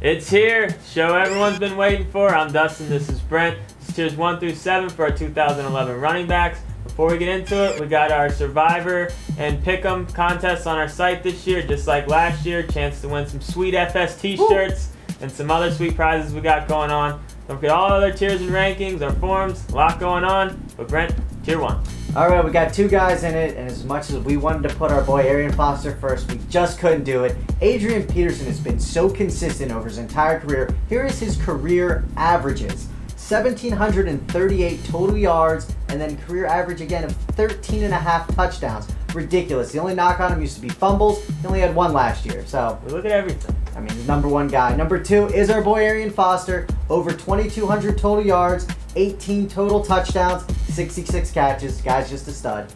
It's here. Show everyone's been waiting for. I'm Dustin. This is Brent. This is tiers 1 through 7 for our 2011 running backs. Before we get into it, we got our Survivor and Pick'em contests on our site this year, just like last year. Chance to win some sweet FS t-shirts and some other sweet prizes we got going on. Don't forget all other tiers and rankings, our forums, a lot going on. But Brent, tier 1. All right, we got two guys in it, and as much as we wanted to put our boy Arian Foster first, we just couldn't do it. Adrian Peterson has been so consistent over his entire career. Here is his career averages. 1,738 total yards, and then career average again of 13.5 touchdowns. Ridiculous. The only knock on him used to be fumbles. He only had one last year, so We look at everything. I mean, the number one guy. Number two is our boy Arian Foster. Over 2,200 total yards, 18 total touchdowns, 66 catches. Guy's just a stud.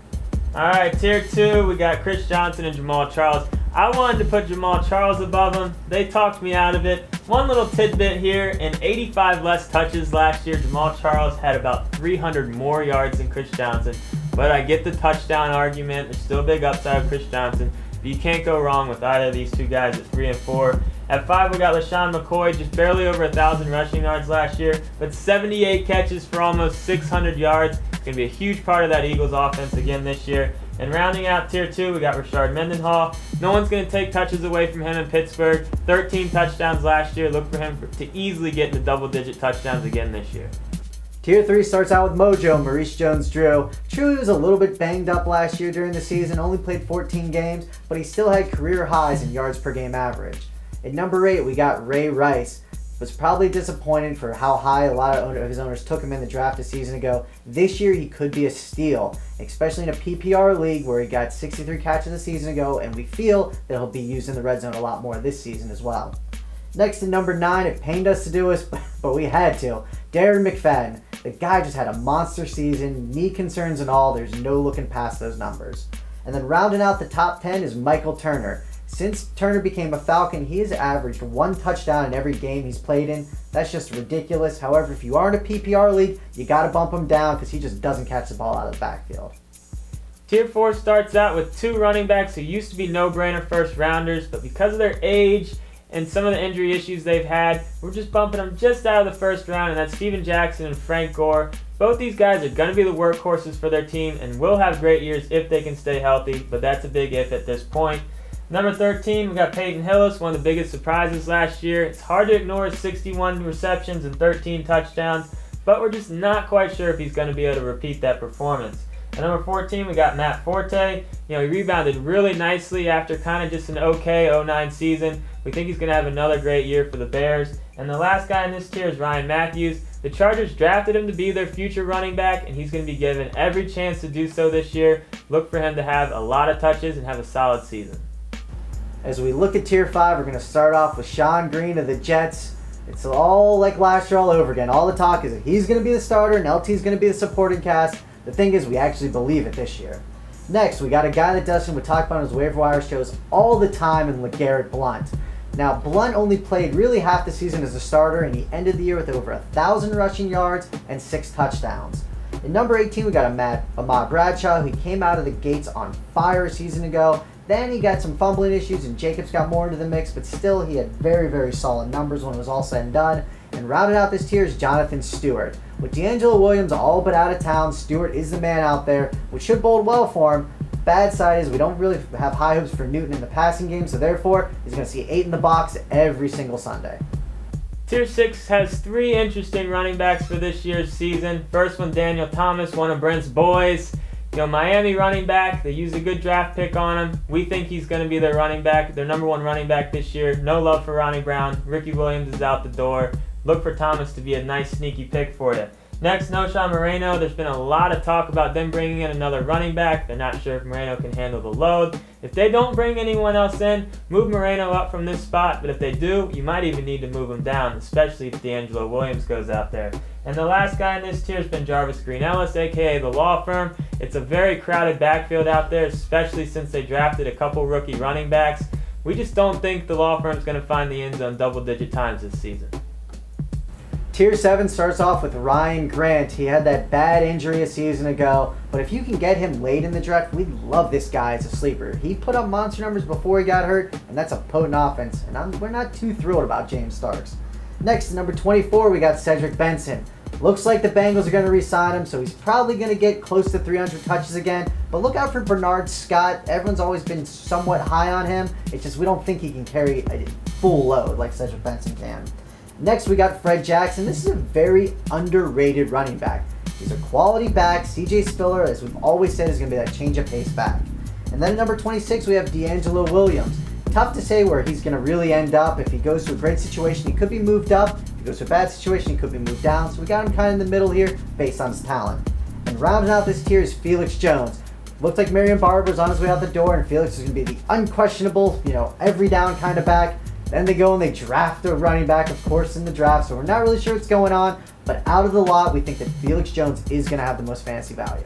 All right, tier 2, we got Chris Johnson and Jamal Charles. I wanted to put Jamal Charles above him. They talked me out of it. One little tidbit here, in 85 less touches last year, Jamal Charles had about 300 more yards than Chris Johnson. But I get the touchdown argument. There's still a big upside with Chris Johnson. But you can't go wrong with either of these two guys at 3 and 4. At 5, we got LaShawn McCoy, just barely over 1,000 rushing yards last year, but 78 catches for almost 600 yards. It's going to be a huge part of that Eagles offense again this year. And rounding out tier 2, we got Rashard Mendenhall. No one's going to take touches away from him in Pittsburgh. 13 touchdowns last year. Look for him to easily get into double-digit touchdowns again this year. Tier 3 starts out with Mojo, Maurice Jones-Drew. True, he was a little bit banged up last year during the season, only played 14 games, but he still had career highs in yards per game average. At number 8, we got Ray Rice. Was probably disappointed for how high a lot of his owners took him in the draft a season ago. This year, he could be a steal, especially in a PPR league where he got 63 catches a season ago, and we feel that he'll be used in the red zone a lot more this season as well. Next, at number 9, it pained us to do this, but we had to. Darren McFadden. The guy just had a monster season, knee concerns and all. There's no looking past those numbers. And then rounding out the top 10 is Michael Turner. Since Turner became a Falcon, he has averaged 1 touchdown in every game he's played in. That's just ridiculous. However, if you are in a PPR league, you got to bump him down because he just doesn't catch the ball out of the backfield. Tier 4 starts out with 2 running backs who used to be no-brainer first-rounders, but because of their age and some of the injury issues they've had, we're just bumping them just out of the first round, and that's Steven Jackson and Frank Gore. Both these guys are going to be the workhorses for their team and will have great years if they can stay healthy, but that's a big if at this point. Number 13, we got Peyton Hillis, one of the biggest surprises last year. It's hard to ignore his 61 receptions and 13 touchdowns, but we're just not quite sure if he's going to be able to repeat that performance. At number 14, we got Matt Forte. He rebounded really nicely after kind of just an okay 09 season. We think he's going to have another great year for the Bears. And the last guy in this tier is Ryan Matthews. The Chargers drafted him to be their future running back, and he's going to be given every chance to do so this year. Look for him to have a lot of touches and have a solid season. As we look at tier 5, we're going to start off with Sean Green of the Jets. It's all like last year all over again. All the talk is that he's going to be the starter and LT's going to be the supporting cast. The thing is, we actually believe it this year. Next, we got a guy that Dustin would talk about on his waiver wire shows all the time in LeGarrette Blount. Now, Blount only played really half the season as a starter, and he ended the year with over 1,000 rushing yards and 6 touchdowns. At number 18, we got Ahmad Bradshaw, who came out of the gates on fire a season ago. Then he got some fumbling issues, and Jacobs got more into the mix, but still he had very, very solid numbers when it was all said and done. And rounded out this tier is Jonathan Stewart. With D'Angelo Williams all but out of town, Stewart is the man out there, which should bode well for him. Bad side is we don't really have high hopes for Newton in the passing game, so therefore he's going to see 8 in the box every single Sunday. Tier 6 has 3 interesting running backs for this year's season. First one, Daniel Thomas, one of Brent's boys. Miami running back. They used a good draft pick on him. We think he's going to be their running back, their number 1 running back this year. No love for Ronnie Brown. Ricky Williams is out the door. Look for Thomas to be a nice sneaky pick for you. Next, Knowshon Moreno. There's been a lot of talk about them bringing in another running back. They're not sure if Moreno can handle the load. If they don't bring anyone else in, move Moreno up from this spot. But if they do, you might even need to move him down, especially if D'Angelo Williams goes out there. And the last guy in this tier has been Jarvis Green Ellis, aka the Law Firm. It's a very crowded backfield out there, especially since they drafted a couple rookie running backs. We just don't think the Law Firm's going to find the end zone double-digit times this season. Tier 7 starts off with Ryan Grant. He had that bad injury a season ago, but if you can get him late in the draft, we love this guy as a sleeper. He put up monster numbers before he got hurt, and that's a potent offense, and we're not too thrilled about James Starks. Next, number 24, we got Cedric Benson. Looks like the Bengals are going to re-sign him, so he's probably going to get close to 300 touches again. But look out for Bernard Scott. Everyone's always been somewhat high on him. It's just we don't think he can carry a full load like Cedric Benson can. Next, we got Fred Jackson. This is a very underrated running back. He's a quality back. CJ Spiller, as we've always said, is going to be that change of pace back. And then at number 26, we have D'Angelo Williams. Tough to say where he's going to really end up. If he goes to a great situation, he could be moved up. If he goes to a bad situation, he could be moved down. So we got him kind of in the middle here based on his talent. And rounding out this tier is Felix Jones. Looked like Marion Barber's on his way out the door, and Felix is going to be the unquestionable, every down kind of back. Then they go and they draft a running back, of course, in the draft. So we're not really sure what's going on. But out of the lot, we think that Felix Jones is going to have the most fantasy value.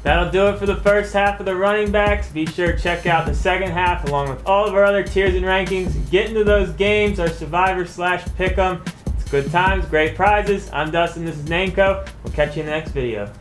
That'll do it for the first half of the running backs. Be sure to check out the second half along with all of our other tiers and rankings. Get into those games, our Survivor/Pick'em. It's good times, great prizes. I'm Dustin, this is Namco. We'll catch you in the next video.